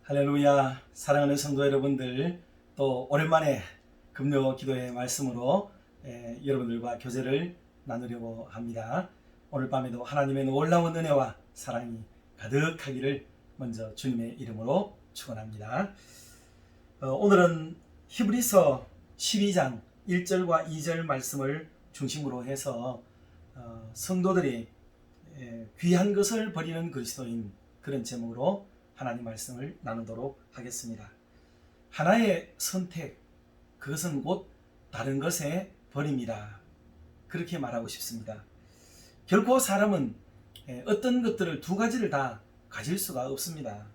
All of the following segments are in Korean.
할렐루야. 사랑하는 성도 여러분들, 또 오랜만에 금요 기도의 말씀으로 여러분들과 교제를 나누려고 합니다. 오늘 밤에도 하나님의 놀라운 은혜와 사랑이 가득하기를 먼저 주님의 이름으로 축원합니다. 오늘은 히브리서 12장 1절과 2절 말씀을 중심으로 해서 성도들이 귀한 것을 버리는 그리스도인, 그런 제목으로 하나님 말씀을 나누도록 하겠습니다. 하나의 선택, 그것은 곧 다른 것의 버림이다, 그렇게 말하고 싶습니다. 결코 사람은 어떤 것들을 두 가지를 다 가질 수가 없습니다.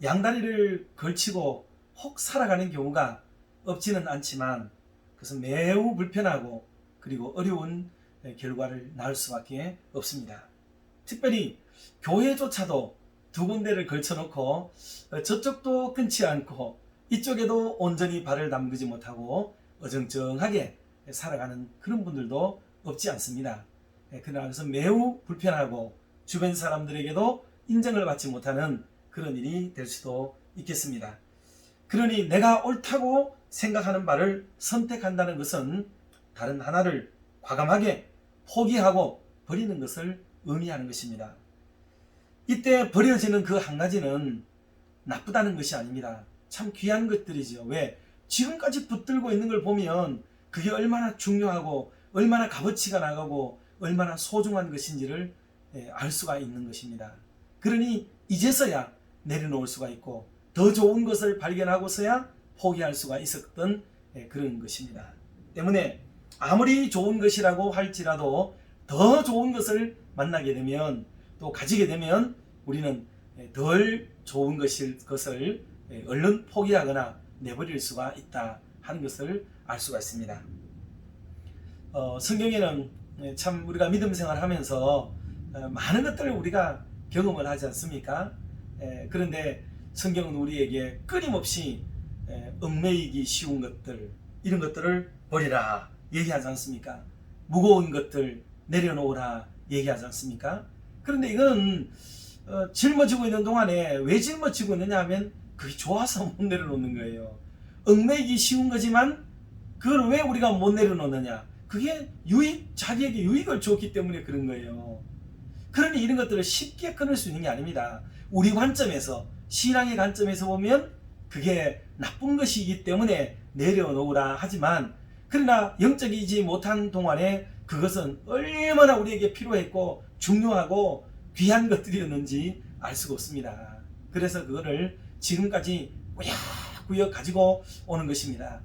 양다리를 걸치고 혹 살아가는 경우가 없지는 않지만 그것은 매우 불편하고 그리고 어려운 결과를 낳을 수밖에 없습니다. 특별히 교회조차도 두 군데를 걸쳐놓고 저쪽도 끊지 않고 이쪽에도 온전히 발을 담그지 못하고 어정쩡하게 살아가는 그런 분들도 없지 않습니다. 그러나 그것은 매우 불편하고 주변 사람들에게도 인정을 받지 못하는 그런 일이 될 수도 있겠습니다. 그러니 내가 옳다고 생각하는 바를 선택한다는 것은 다른 하나를 과감하게 포기하고 버리는 것을 의미하는 것입니다. 이때 버려지는 그 한 가지는 나쁘다는 것이 아닙니다. 참 귀한 것들이죠. 왜? 지금까지 붙들고 있는 걸 보면 그게 얼마나 중요하고 얼마나 값어치가 나가고 얼마나 소중한 것인지를 알 수가 있는 것입니다. 그러니 이제서야 내려놓을 수가 있고 더 좋은 것을 발견하고서야 포기할 수가 있었던 그런 것입니다. 때문에 아무리 좋은 것이라고 할지라도 더 좋은 것을 만나게 되면, 또 가지게 되면 우리는 덜 좋은 것을 얼른 포기하거나 내버릴 수가 있다 하는 것을 알 수가 있습니다. 성경에는 참 우리가 믿음 생활하면서 많은 것들을 우리가 경험을 하지 않습니까? 그런데 성경은 우리에게 끊임없이 얽매이기 쉬운 것들, 이런 것들을 버리라 얘기하지 않습니까? 무거운 것들 내려놓으라 얘기하지 않습니까? 그런데 이건 짊어지고 있는 동안에 왜 짊어지고 있느냐 하면 그게 좋아서 못 내려놓는 거예요. 얽매이기 쉬운 거지만 그걸 왜 우리가 못 내려놓느냐? 그게 자기에게 유익을 줬기 때문에 그런 거예요. 그러니 이런 것들을 쉽게 끊을 수 있는 게 아닙니다. 우리 관점에서, 신앙의 관점에서 보면 그게 나쁜 것이기 때문에 내려놓으라 하지만, 그러나 영적이지 못한 동안에 그것은 얼마나 우리에게 필요했고 중요하고 귀한 것들이었는지 알 수가 없습니다. 그래서 그거를 지금까지 꾸역꾸역 가지고 오는 것입니다.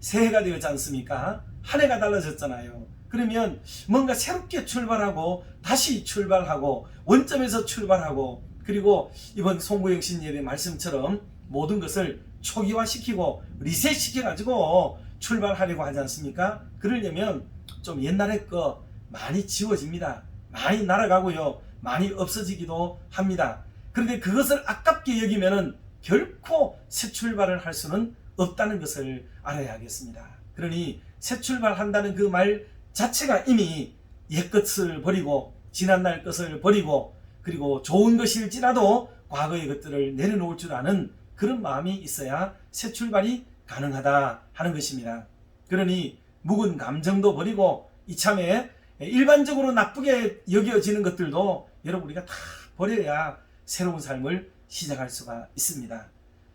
새해가 되었지 않습니까? 한 해가 달라졌잖아요. 그러면 뭔가 새롭게 출발하고 다시 출발하고 원점에서 출발하고, 그리고 이번 송구영 신예배 말씀처럼 모든 것을 초기화시키고 리셋시켜가지고 출발하려고 하지 않습니까? 그러려면 좀 옛날에 거 많이 지워집니다. 많이 날아가고요, 많이 없어지기도 합니다. 그런데 그것을 아깝게 여기면은 결코 새 출발을 할 수는 없다는 것을 알아야 하겠습니다. 그러니 새 출발한다는 그 말 자체가 이미 옛 것을 버리고 지난날 것을 버리고, 그리고 좋은 것일지라도 과거의 것들을 내려놓을 줄 아는 그런 마음이 있어야 새 출발이 가능하다 하는 것입니다. 그러니 묵은 감정도 버리고 이참에 일반적으로 나쁘게 여겨지는 것들도 여러분 우리가 다 버려야 새로운 삶을 시작할 수가 있습니다.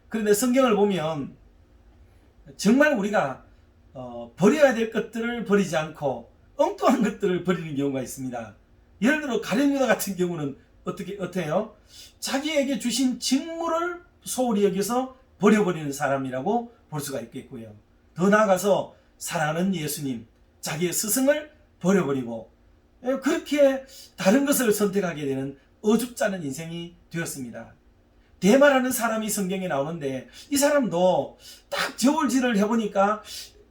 그런데 성경을 보면 정말 우리가 버려야 될 것들을 버리지 않고 엉뚱한 것들을 버리는 경우가 있습니다. 예를 들어 가룟 유다 같은 경우는 어때요? 자기에게 주신 직무를 소홀히 여기서 버려버리는 사람이라고 볼 수가 있겠고요. 더 나아가서 사랑하는 예수님, 자기의 스승을 버려버리고 그렇게 다른 것을 선택하게 되는 어줍지 않은 인생이 되었습니다. 데마라는 사람이 성경에 나오는데 이 사람도 딱 저울질을 해보니까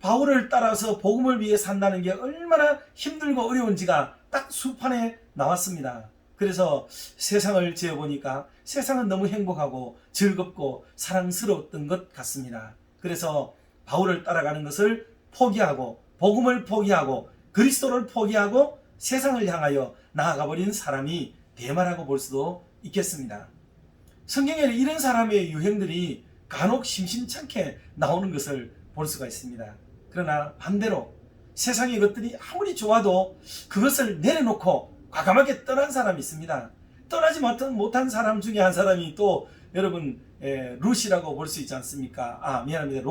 바울을 따라서 복음을 위해 산다는 게 얼마나 힘들고 어려운지가 딱 수판에 나왔습니다. 그래서 세상을 지어보니까 세상은 너무 행복하고 즐겁고 사랑스러웠던 것 같습니다. 그래서 바울을 따라가는 것을 포기하고 복음을 포기하고 그리스도를 포기하고 세상을 향하여 나아가버린 사람이 데마라고 볼 수도 있겠습니다. 성경에는 이런 사람의 유형들이 간혹 심심찮게 나오는 것을 볼 수가 있습니다. 그러나 반대로 세상의 것들이 아무리 좋아도 그것을 내려놓고 과감하게 떠난 사람이 있습니다. 떠나지 못한 사람 중에 한 사람이 또 여러분 룻이라고 볼 수 있지 않습니까? 미안합니다.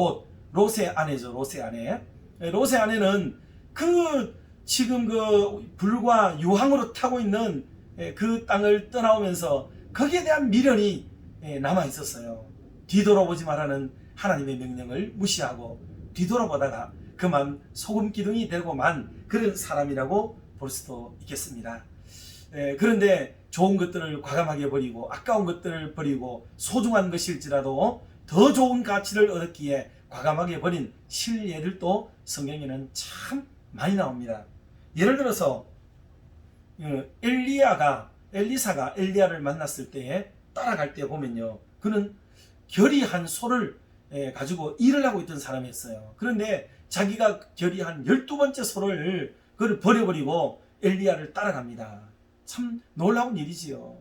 롯의 아내죠. 롯의 아내. 롯의 아내는 지금 불과 유황으로 타고 있는 그 땅을 떠나오면서 거기에 대한 미련이 남아 있었어요. 뒤돌아보지 말라는 하나님의 명령을 무시하고 뒤돌아보다가 그만 소금 기둥이 되고만 그런 사람이라고 볼 수도 있겠습니다. 그런데 좋은 것들을 과감하게 버리고 아까운 것들을 버리고 소중한 것일지라도 더 좋은 가치를 얻었기에 과감하게 버린 실예들도 성경에는 참 많이 나옵니다. 예를 들어서 엘리사가 엘리야를 만났을 때에 따라갈 때 보면요, 그는 결의한 소를 가지고 일을 하고 있던 사람이었어요. 그런데 자기가 결의한 12번째 소를 그걸 버려버리고 엘리야를 따라갑니다. 참 놀라운 일이지요.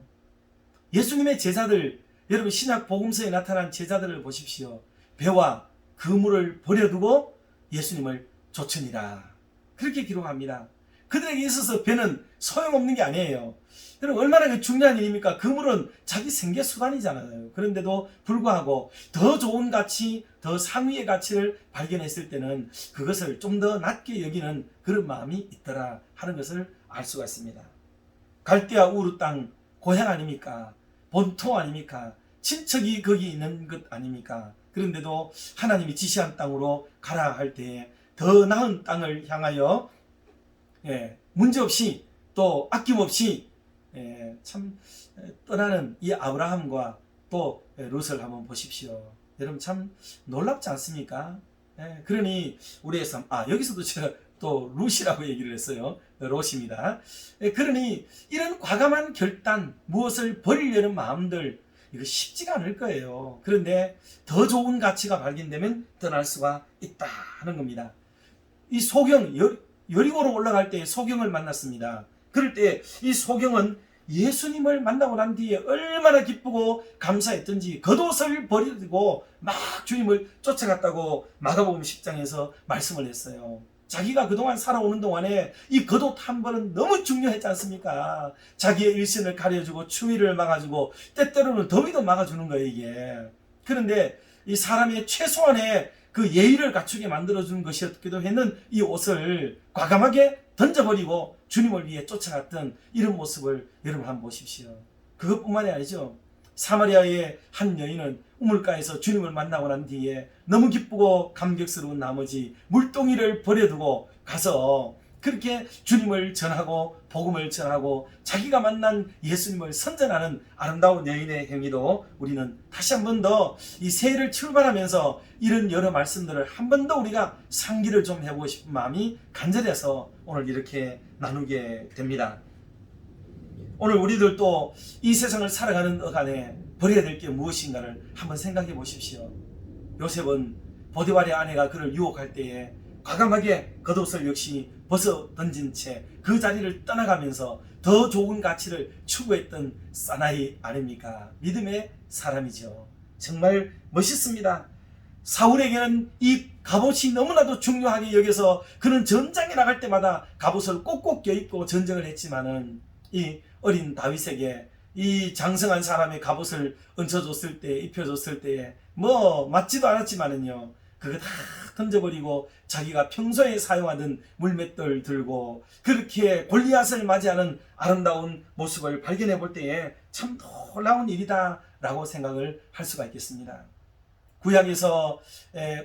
예수님의 제자들, 여러분 신약 복음서에 나타난 제자들을 보십시오. 배와 그물을 버려두고 예수님을 쫓으니라, 그렇게 기록합니다. 그들에게 있어서 배는 소용없는 게 아니에요. 여러분 얼마나 중요한 일입니까? 그물은 자기 생계 수단이잖아요. 그런데도 불구하고 더 좋은 가치, 더 상위의 가치를 발견했을 때는 그것을 좀 더 낮게 여기는 그런 마음이 있더라 하는 것을 알 수가 있습니다. 갈대아 우르 땅 고향 아닙니까? 본토 아닙니까? 친척이 거기 있는 것 아닙니까? 그런데도 하나님이 지시한 땅으로 가라 할 때에 더 나은 땅을 향하여 문제없이 또 아낌없이 참 떠나는 이 아브라함과 또 롯을 한번 보십시오. 여러분 참 놀랍지 않습니까? 그러니 우리의 삶, 여기서도 제가 또 룻이라고 얘기를 했어요. 롯입니다. 그러니 이런 과감한 결단, 무엇을 버리려는 마음들, 이거 쉽지가 않을 거예요. 그런데 더 좋은 가치가 발견되면 떠날 수가 있다 하는 겁니다. 이 소경, 여리고로 올라갈 때 소경을 만났습니다. 그럴 때 이 소경은 예수님을 만나고 난 뒤에 얼마나 기쁘고 감사했던지 겉옷을 버리고 막 주님을 쫓아갔다고 마가복음 10장에서 말씀을 했어요. 자기가 그동안 살아오는 동안에 이 겉옷 한 번은 너무 중요했지 않습니까? 자기의 일신을 가려주고 추위를 막아주고 때때로는 더위도 막아주는 거예요, 이게. 그런데 이 사람의 최소한의 그 예의를 갖추게 만들어주는 것이었기도 했는 이 옷을 과감하게 던져버리고 주님을 위해 쫓아갔던 이런 모습을 여러분 한번 보십시오. 그것뿐만이 아니죠. 사마리아의 한 여인은 우물가에서 주님을 만나고 난 뒤에 너무 기쁘고 감격스러운 나머지 물동이를 버려두고 가서 그렇게 주님을 전하고 복음을 전하고 자기가 만난 예수님을 선전하는 아름다운 여인의 행위도 우리는 다시 한 번 더 이 새해를 출발하면서 이런 여러 말씀들을 한 번 더 우리가 상기를 좀 해보고 싶은 마음이 간절해서 오늘 이렇게 나누게 됩니다. 오늘 우리들도 이 세상을 살아가는 어간에 버려야 될 게 무엇인가를 한번 생각해 보십시오. 요셉은 보디발의 아내가 그를 유혹할 때에 과감하게 겉옷을 역시 벗어 던진 채 그 자리를 떠나가면서 더 좋은 가치를 추구했던 사나이 아닙니까? 믿음의 사람이죠. 정말 멋있습니다. 사울에게는 이 갑옷이 너무나도 중요하게 여겨서 그는 전장에 나갈 때마다 갑옷을 꼭꼭 껴입고 전쟁을 했지만은 이 어린 다윗에게 이 장성한 사람의 갑옷을 얹혀줬을 때, 입혀줬을 때에 맞지도 않았지만은요, 그거 다 던져버리고 자기가 평소에 사용하던 물맷돌 들고 그렇게 골리앗을 맞이하는 아름다운 모습을 발견해 볼 때에 참 놀라운 일이다 라고 생각을 할 수가 있겠습니다. 구약에서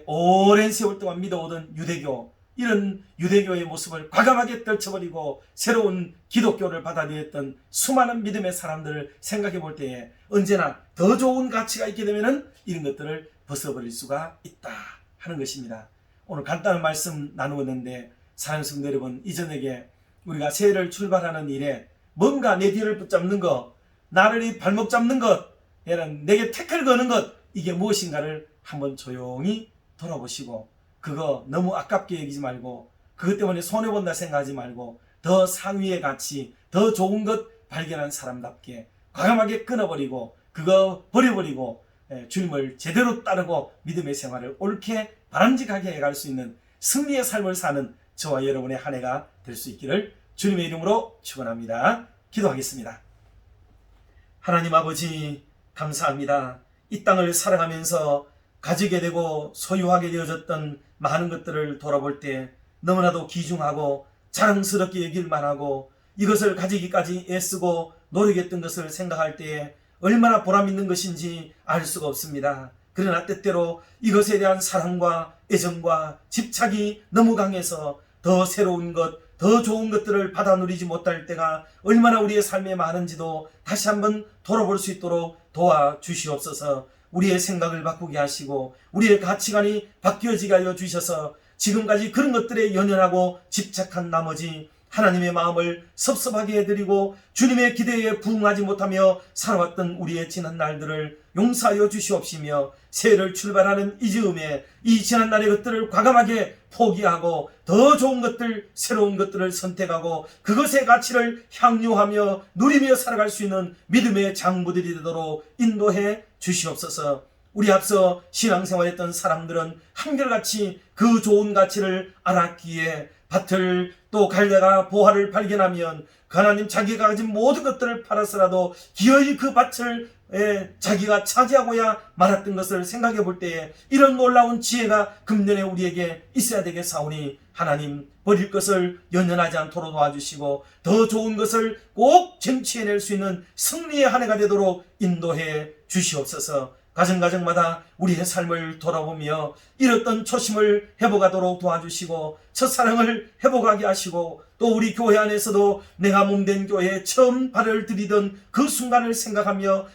오랜 세월 동안 믿어오던 유대교, 이런 유대교의 모습을 과감하게 떨쳐버리고 새로운 기독교를 받아들였던 수많은 믿음의 사람들을 생각해 볼 때에 언제나 더 좋은 가치가 있게 되면 이런 것들을 벗어버릴 수가 있다 하는 것입니다. 오늘 간단한 말씀 나누었는데 사랑하는 성도 여러분, 이 저녁에 우리가 새해를 출발하는 일에 뭔가 내 뒤를 붙잡는 것, 나를 이 발목 잡는 것, 내게 태클 거는 것, 이게 무엇인가를 한번 조용히 돌아보시고 그거 너무 아깝게 여기지 말고 그것 때문에 손해본다 생각하지 말고 더 상위의 가치, 더 좋은 것 발견한 사람답게 과감하게 끊어버리고 그거 버려버리고 주님을 제대로 따르고 믿음의 생활을 옳게 바람직하게 해갈 수 있는 승리의 삶을 사는 저와 여러분의 한 해가 될 수 있기를 주님의 이름으로 축원합니다. 기도하겠습니다. 하나님 아버지 감사합니다. 이 땅을 살아가면서 가지게 되고 소유하게 되어졌던 많은 것들을 돌아볼 때 너무나도 귀중하고 자랑스럽게 여길만 하고 이것을 가지기까지 애쓰고 노력했던 것을 생각할 때에 얼마나 보람 있는 것인지 알 수가 없습니다. 그러나 때때로 이것에 대한 사랑과 애정과 집착이 너무 강해서 더 새로운 것, 더 좋은 것들을 받아 누리지 못할 때가 얼마나 우리의 삶에 많은지도 다시 한번 돌아볼 수 있도록 도와주시옵소서. 우리의 생각을 바꾸게 하시고 우리의 가치관이 바뀌어지게 하여 주셔서 지금까지 그런 것들에 연연하고 집착한 나머지 하나님의 마음을 섭섭하게 해드리고 주님의 기대에 부응하지 못하며 살아왔던 우리의 지난 날들을 용서하여 주시옵시며 새해를 출발하는 이 즈음에 이 지난 날의 것들을 과감하게 포기하고 더 좋은 것들, 새로운 것들을 선택하고 그것의 가치를 향유하며 누리며 살아갈 수 있는 믿음의 장부들이 되도록 인도해 주시옵소서. 우리 앞서 신앙생활했던 사람들은 한결같이 그 좋은 가치를 알았기에 밭을 또 갈대가 보화를 발견하면 하나님 자기가 가진 모든 것들을 팔아서라도 기어이 그 밭을 자기가 차지하고야 말았던 것을 생각해 볼 때에 이런 놀라운 지혜가 금년에 우리에게 있어야 되겠사오니 하나님 버릴 것을 연연하지 않도록 도와주시고 더 좋은 것을 꼭 쟁취해낼 수 있는 승리의 한 해가 되도록 인도해 주시옵소서. 가정가정마다 우리의 삶을 돌아보며 잃었던 초심을 회복하도록 도와주시고 첫사랑을 회복하게 하시고 또 우리 교회 안에서도 내가 몸된 교회에 처음 발을 들이던 그 순간을 생각하며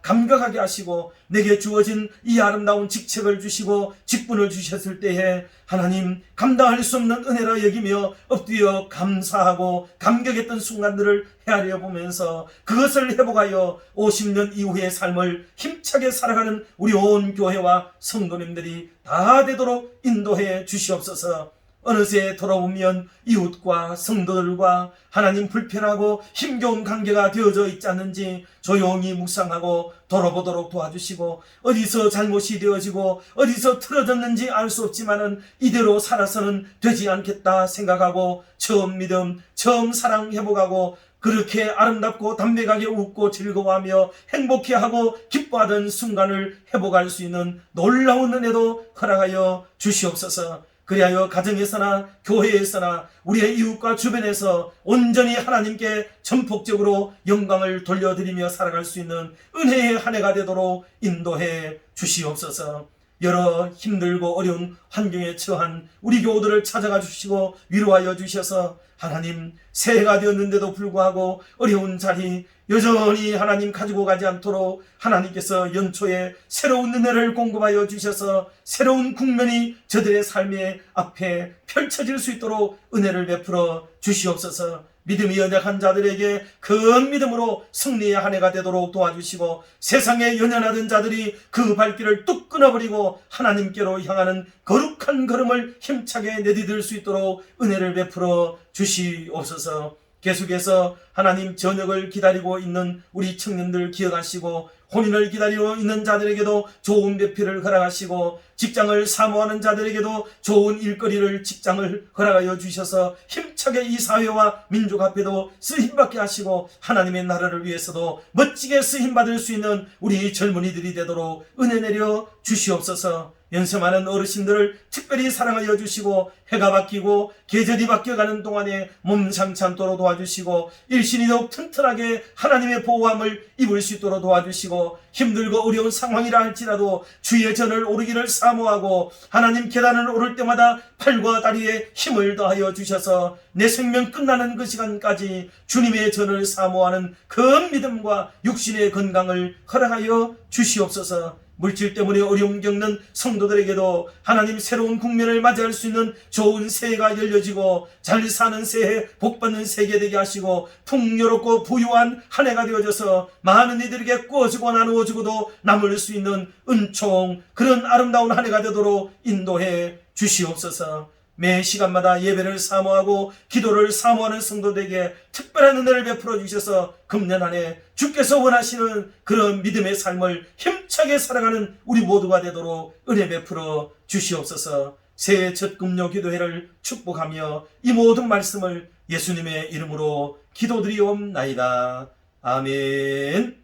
감격하게 하시고 내게 주어진 이 아름다운 직책을 주시고 직분을 주셨을 때에 하나님 감당할 수 없는 은혜라 여기며 엎드려 감사하고 감격했던 순간들을 헤아려 보면서 그것을 회복하여 50년 이후의 삶을 힘차게 살아가는 우리 온 교회와 성도님들이 다 되도록 인도해 주시옵소서. 어느새 돌아보면 이웃과 성도들과 하나님 불편하고 힘겨운 관계가 되어져 있지 않는지 조용히 묵상하고 돌아보도록 도와주시고 어디서 잘못이 되어지고 어디서 틀어졌는지 알 수 없지만은 이대로 살아서는 되지 않겠다 생각하고 처음 믿음, 처음 사랑 회복하고 그렇게 아름답고 담백하게 웃고 즐거워하며 행복해하고 기뻐하던 순간을 회복할 수 있는 놀라운 은혜도 허락하여 주시옵소서. 그리하여 가정에서나 교회에서나 우리의 이웃과 주변에서 온전히 하나님께 전폭적으로 영광을 돌려드리며 살아갈 수 있는 은혜의 한 해가 되도록 인도해 주시옵소서. 여러 힘들고 어려운 환경에 처한 우리 교우들을 찾아가 주시고 위로하여 주셔서 하나님 새해가 되었는데도 불구하고 어려운 자리 여전히 하나님 가지고 가지 않도록 하나님께서 연초에 새로운 은혜를 공급하여 주셔서 새로운 국면이 저들의 삶의 앞에 펼쳐질 수 있도록 은혜를 베풀어 주시옵소서. 믿음이 연약한 자들에게 큰 믿음으로 승리의 한 해가 되도록 도와주시고 세상에 연연하던 자들이 그 발길을 뚝 끊어버리고 하나님께로 향하는 거룩한 걸음을 힘차게 내디딜 수 있도록 은혜를 베풀어 주시옵소서. 계속해서 하나님 저녁을 기다리고 있는 우리 청년들 기억하시고 혼인을 기다리고 있는 자들에게도 좋은 배필을 허락하시고 직장을 사모하는 자들에게도 좋은 일거리를 직장을 허락하여 주셔서 힘차게 이 사회와 민족 앞에도 쓰임받게 하시고 하나님의 나라를 위해서도 멋지게 쓰임받을 수 있는 우리 젊은이들이 되도록 은혜 내려 주시옵소서. 연세 많은 어르신들을 특별히 사랑하여 주시고 해가 바뀌고 계절이 바뀌어가는 동안에 몸 상치 않도록 도와주시고 일신이 더욱 튼튼하게 하나님의 보호함을 입을 수 있도록 도와주시고 힘들고 어려운 상황이라 할지라도 주의 전을 오르기를 사모하고 하나님 계단을 오를 때마다 팔과 다리에 힘을 더하여 주셔서 내 생명 끝나는 그 시간까지 주님의 전을 사모하는 그 믿음과 육신의 건강을 허락하여 주시옵소서. 물질 때문에 어려움 겪는 성도들에게도 하나님 새로운 국면을 맞이할 수 있는 좋은 새해가 열려지고 잘 사는 새해, 복받는 새해 되게 하시고 풍요롭고 부유한 한 해가 되어져서 많은 이들에게 꾸어주고 나누어주고도 남을 수 있는 은총, 그런 아름다운 한 해가 되도록 인도해 주시옵소서. 매 시간마다 예배를 사모하고 기도를 사모하는 성도들에게 특별한 은혜를 베풀어 주셔서 금년 한 해 주께서 원하시는 그런 믿음의 삶을 힘차게 살아가는 우리 모두가 되도록 은혜 베풀어 주시옵소서. 새해 첫 금요 기도회를 축복하며 이 모든 말씀을 예수님의 이름으로 기도드리옵나이다. 아멘.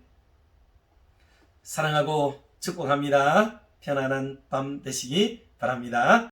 사랑하고 축복합니다. 편안한 밤 되시기 바랍니다.